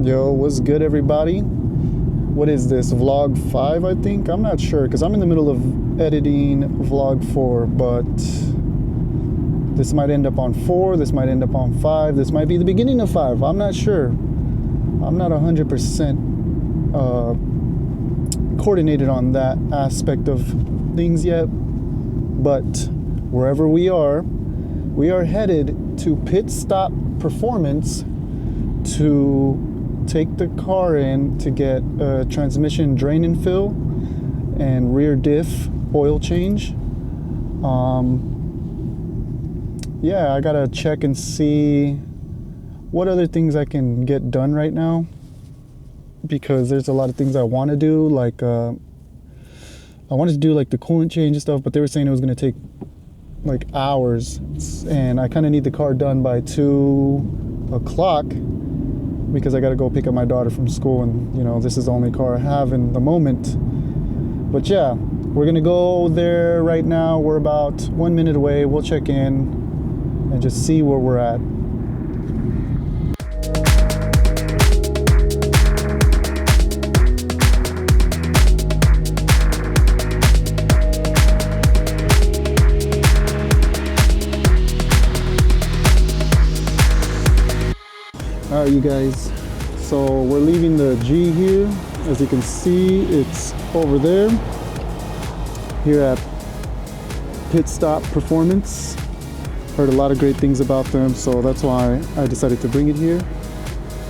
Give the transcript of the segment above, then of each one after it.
Yo, what's good, everybody? What is this, vlog 5, I think? I'm not sure, because I'm in the middle of editing vlog 4, but this might end up on 4, this might end up on 5, this might be the beginning of 5. I'm not sure. I'm not 100% coordinated on that aspect of things yet, but wherever we are headed to Pit Stop Performance to take the car in to get a transmission drain and fill and rear diff oil change. Yeah, I gotta check and see what other things I can get done right now, because there's a lot of things I want to do, like I wanted to do like the coolant change and stuff, but they were saying it was gonna take like hours, and I kind of need the car done by 2 o'clock because I got to go pick up my daughter from school, and you know, this is the only car I have in the moment. But yeah, we're gonna go there right now. We're about 1 minute away. We'll check in and just see where we're at. All right, you guys, so we're leaving the G here. As you can see, it's over there here at Pit Stop Performance. Heard a lot of great things about them, so that's why I decided to bring it here.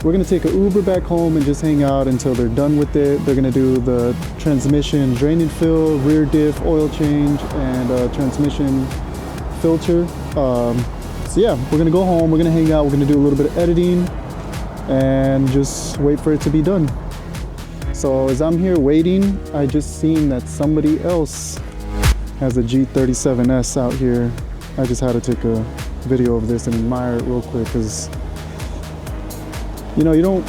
We're gonna take an Uber back home and just hang out until they're done with it. They're gonna do the transmission drain and fill, rear diff oil change, and transmission filter. So yeah, we're gonna go home, we're gonna hang out, we're gonna do a little bit of editing and just wait for it to be done. So as I'm here waiting, I just seen that somebody else has a G37S out here. I just had to take a video of this and admire it real quick, because you know, you don't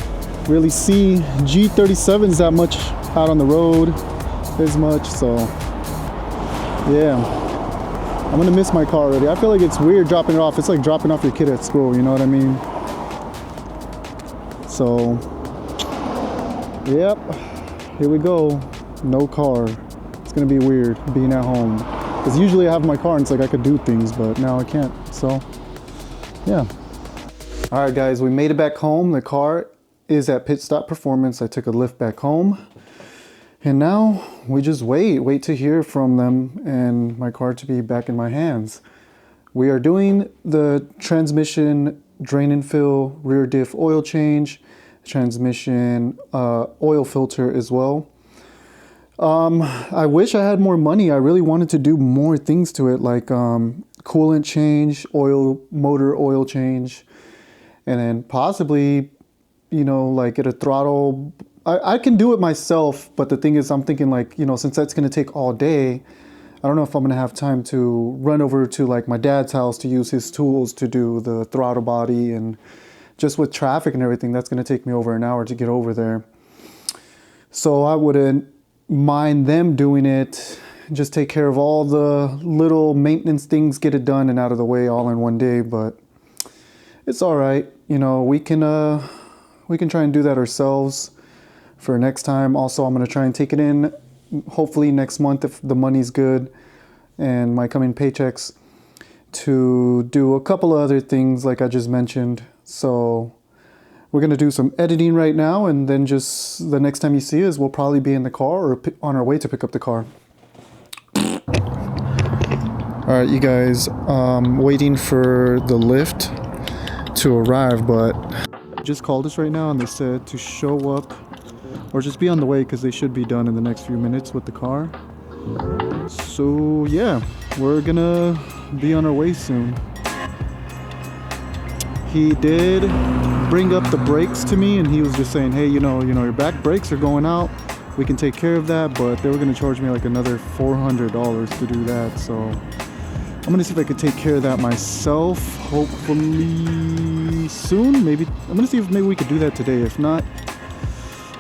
really see G37s that much out on the road as much. So yeah, I'm gonna miss my car already. I feel like it's weird dropping it off. It's like dropping off your kid at school, you know what I mean? So, yep, here we go. No car. It's gonna be weird being at home, because usually I have my car and it's like I could do things, but now I can't. So, yeah. All right, guys, we made it back home. The car is at Pit Stop Performance. I took a lift back home, and now we just wait to hear from them and my car to be back in my hands. We are doing the transmission drain and fill, rear diff oil change, transmission oil filter as well. I wish I had more money. I really wanted to do more things to it, like coolant change, motor oil change, and then possibly, you know, like get a throttle. I can do it myself, but the thing is, I'm thinking like, you know, since that's going to take all day, I don't know if I'm going to have time to run over to like my dad's house to use his tools to do the throttle body, and just with traffic and everything, that's going to take me over an hour to get over there. So I wouldn't mind them doing it, just take care of all the little maintenance things, get it done and out of the way all in one day. But it's all right. You know, we can try and do that ourselves for next time. Also, I'm going to try and take it in hopefully next month if the money's good and my coming paychecks, to do a couple of other things like I just mentioned. So we're going to do some editing right now, and then just the next time you see us, we'll probably be in the car or on our way to pick up the car. All right, you guys, waiting for the lift to arrive, but just called us right now and they said to show up or just be on the way, because they should be done in the next few minutes with the car. So yeah, we're gonna be on our way soon. He did bring up the brakes to me, and he was just saying, hey, you know, your back brakes are going out. We can take care of that, but they were gonna charge me like another $400 to do that. So I'm gonna see if I could take care of that myself, hopefully soon. Maybe I'm gonna see if maybe we could do that today. If not,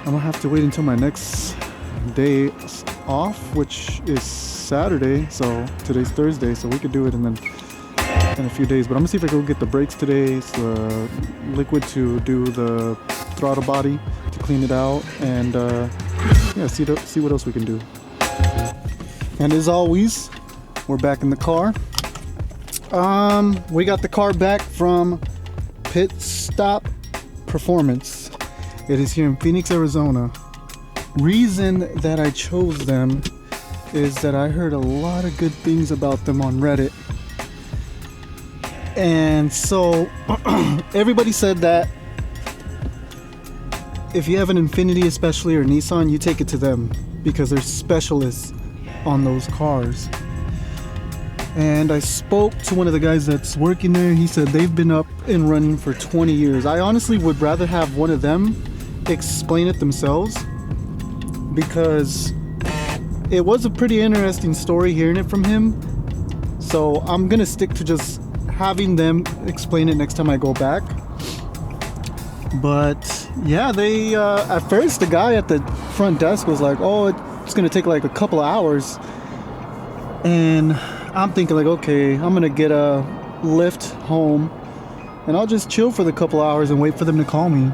I'm gonna have to wait until my next day off, which is Saturday. So today's Thursday, so we could do it in a few days. But I'm gonna see if I can go get the brakes today, the liquid to do the throttle body to clean it out, and yeah, see what else we can do. And as always, we're back in the car. We got the car back from Pit Stop Performance. It is here in Phoenix, Arizona. Reason that I chose them is that I heard a lot of good things about them on Reddit. And so everybody said that if you have an Infiniti especially or Nissan, you take it to them because they're specialists on those cars. And I spoke to one of the guys that's working there. He said they've been up and running for 20 years. I honestly would rather have one of them explain it themselves, because it was a pretty interesting story hearing it from him. So I'm gonna stick to just having them explain it next time I go back. But yeah, they at first the guy at the front desk was like, oh, it's gonna take like a couple of hours. And I'm thinking like, okay, I'm gonna get a lift home and I'll just chill for the couple hours and wait for them to call me.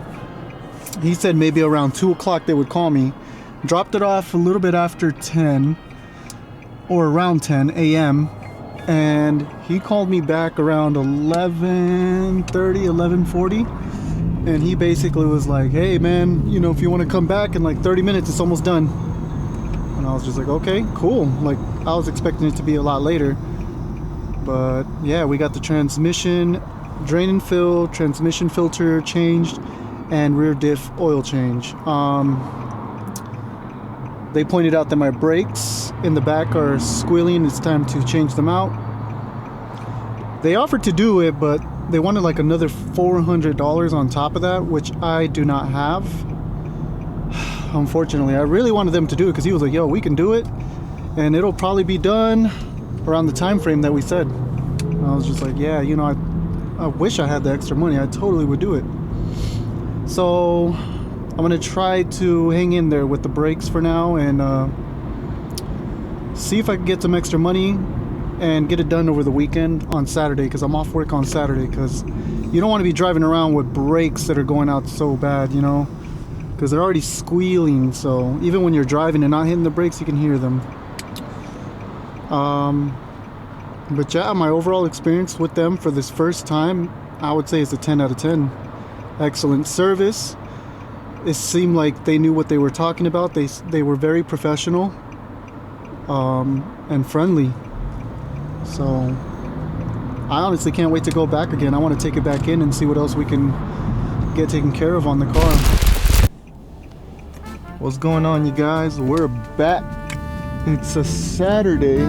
He said maybe around 2 o'clock they would call me. Dropped it off a little bit after 10 or around 10 a.m. and he called me back around 11:30, 11:40, and he basically was like, hey man, you know, if you want to come back in like 30 minutes, it's almost done. And I was just like, okay, cool. Like, I was expecting it to be a lot later. But yeah, we got the transmission drain and fill, transmission filter changed, and rear diff oil change. They pointed out that my brakes in the back are squealing. It's time to change them out. They offered to do it, but they wanted like another $400 on top of that, which I do not have. Unfortunately, I really wanted them to do it because he was like, yo, we can do it and it'll probably be done around the time frame that we said. And I was just like, yeah, you know, I wish I had the extra money. I totally would do it. So I'm gonna try to hang in there with the brakes for now and see if I can get some extra money and get it done over the weekend on Saturday, because I'm off work on Saturday, because you don't want to be driving around with brakes that are going out so bad, you know, because they're already squealing. So even when you're driving and not hitting the brakes, you can hear them. But yeah, my overall experience with them for this first time, I would say it's a 10 out of 10. Excellent service. It seemed like they knew what they were talking about. They were very professional and friendly. So I honestly can't wait to go back again. I want to take it back in and see what else we can get taken care of on the car. What's going on, you guys? We're back. It's a Saturday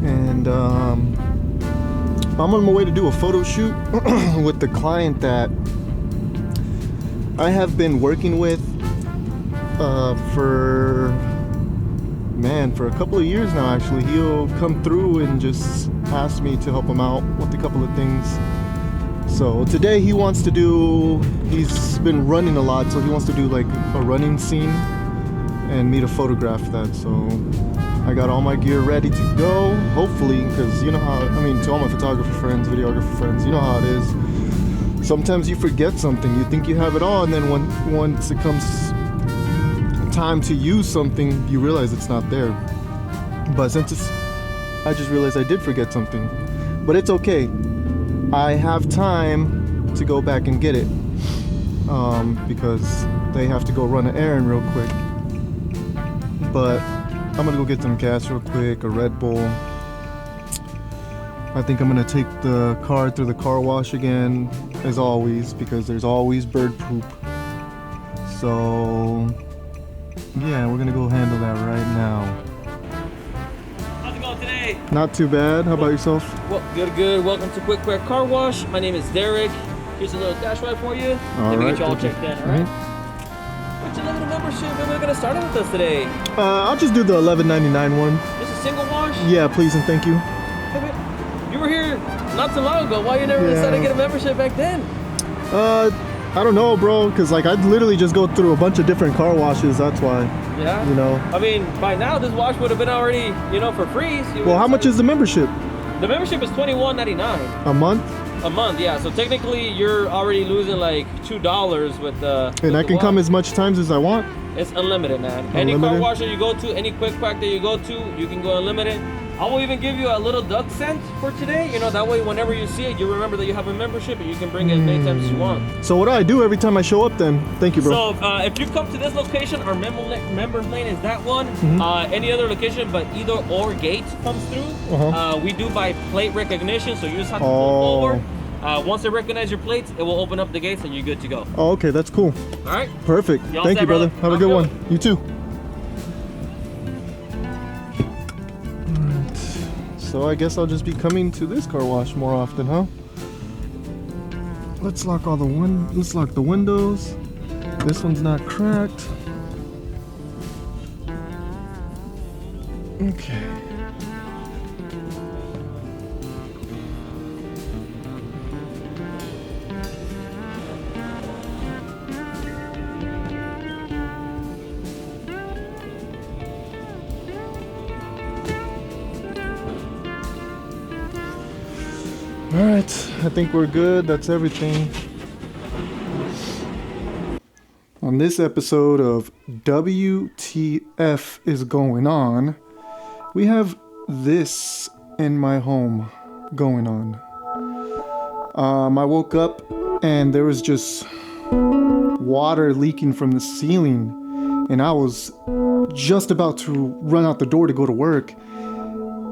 and I'm on my way to do a photo shoot with the client that I have been working with for a couple of years now. Actually, he'll come through and just ask me to help him out with a couple of things. So today he wants to do, he's been running a lot, so he wants to do like a running scene and me to photograph that. So I got all my gear ready to go, hopefully, because you know how, I mean, to all my photographer friends, videographer friends, you know how it is. Sometimes you forget something. You think you have it all, and then once it comes time to use something, you realize it's not there. But since I just realized I did forget something. But it's okay. I have time to go back and get it. Because they have to go run an errand real quick. But I'm gonna go get some gas real quick, a Red Bull. I think I'm gonna take the car through the car wash again, as always, because there's always bird poop. So yeah, we're gonna go handle that right now. How's it going today? Not too bad. How about yourself? Well, good. Welcome to Quick Quack Car Wash. My name is Derek. Here's a little dash ride for you. Let me get you all checked in, all right? What's your little membership? Maybe we're gonna start it with us today. I'll just do the $11.99 one. Just a single wash? Yeah, please and thank you. You were here not too long ago. Why you never decided to get a membership back then? I don't know, bro, because like I'd literally just go through a bunch of different car washes. That's why. Yeah. You know. I mean, by now this wash would have been already, you know, for free. So well, how much is the membership? The membership is $21.99 a month. A month, yeah. So technically, you're already losing like $2 with the. And I can come as much times as I want. It's unlimited, man. Any car Unlimited? wash that you go to, any quick quack that you go to, you can go unlimited. I will even give you a little duck scent for today. You know, that way whenever you see it, you remember that you have a membership and you can bring it as many times as you want. So what do I do every time I show up then? Thank you, bro. So if you come to this location, our members lane is that one. Any other location, but either or gate comes through. We do by plate recognition, so you just have to pull forward. Once they recognize your plates, it will open up the gates and you're good to go. Oh, okay, that's cool. All right. Perfect. Y'all Thank set, you, brother. brother. Have a good one. You too. Alright. So I guess I'll just be coming to this car wash more often, huh? Let's lock all the let's lock the windows. This one's not cracked. Okay. All right, I think we're good. That's everything. On this episode of WTF is going on, we have this in my home going on. I woke up and there was just water leaking from the ceiling, and I was just about to run out the door to go to work,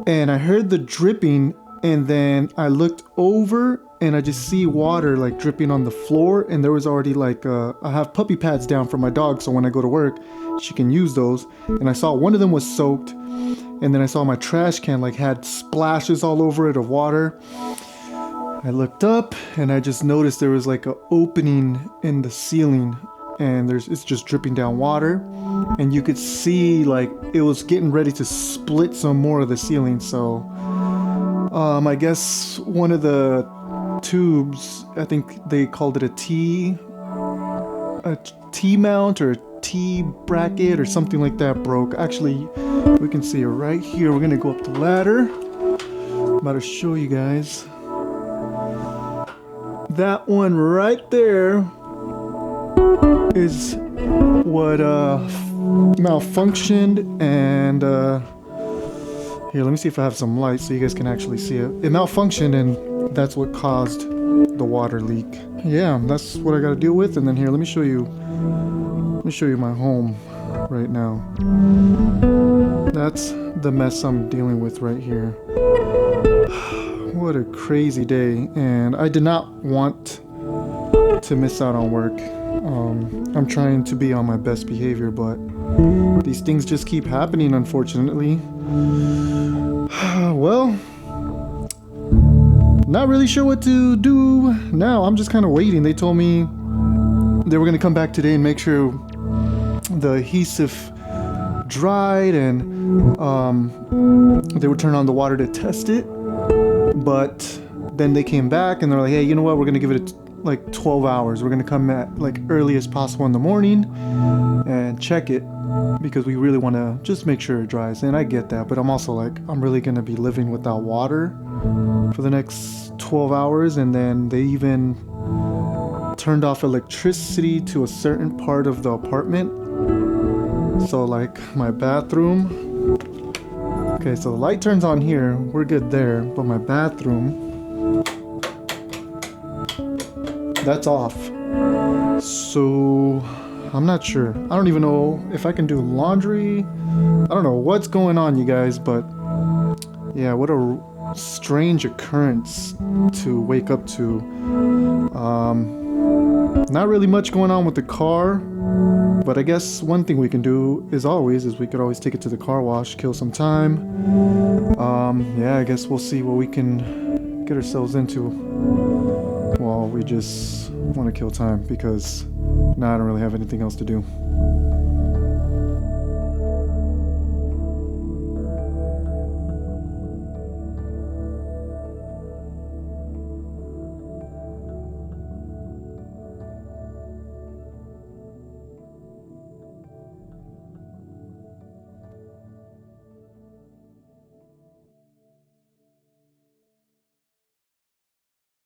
and I heard the dripping. And then I looked over and I just see water like dripping on the floor, and there was already like I have puppy pads down for my dog, so when I go to work she can use those. And I saw one of them was soaked, and then I saw my trash can like had splashes all over it of water. I looked up and I just noticed there was like an opening in the ceiling, and it's just dripping down water, and you could see like it was getting ready to split some more of the ceiling. So I guess one of the tubes, I think they called it a T mount or a T bracket or something like that, broke. Actually, we can see it right here. We're gonna go up the ladder. I'm about to show you guys. That one right there is what malfunctioned, and here, let me see if I have some light so you guys can actually see it. It malfunctioned, and that's what caused the water leak. Yeah, that's what I got to deal with. And then here, let me show you my home right now. That's the mess I'm dealing with right here. What a crazy day, and I did not want to miss out on work. I'm trying to be on my best behavior, but these things just keep happening, unfortunately. Well, not really sure what to do now. I'm just kind of waiting. They told me they were going to come back today and make sure the adhesive dried, and they would turn on the water to test it. But then they came back and they're like, hey, you know what? We're going to give it like 12 hours. We're going to come at like early as possible in the morning and check it, because we really want to just make sure it dries. And I get that, but I'm also like, I'm really going to be living without water for the next 12 hours. And then they even turned off electricity to a certain part of the apartment. So like my bathroom. Okay, so the light turns on here. We're good there. But my bathroom, that's off. So I'm not sure. I don't even know if I can do laundry. I don't know what's going on, you guys, but yeah, what a strange occurrence to wake up to. Not really much going on with the car, but I guess one thing we can do is we could always take it to the car wash, kill some time. Yeah, I guess we'll see what we can get ourselves into. Well, we just want to kill time because now I don't really have anything else to do.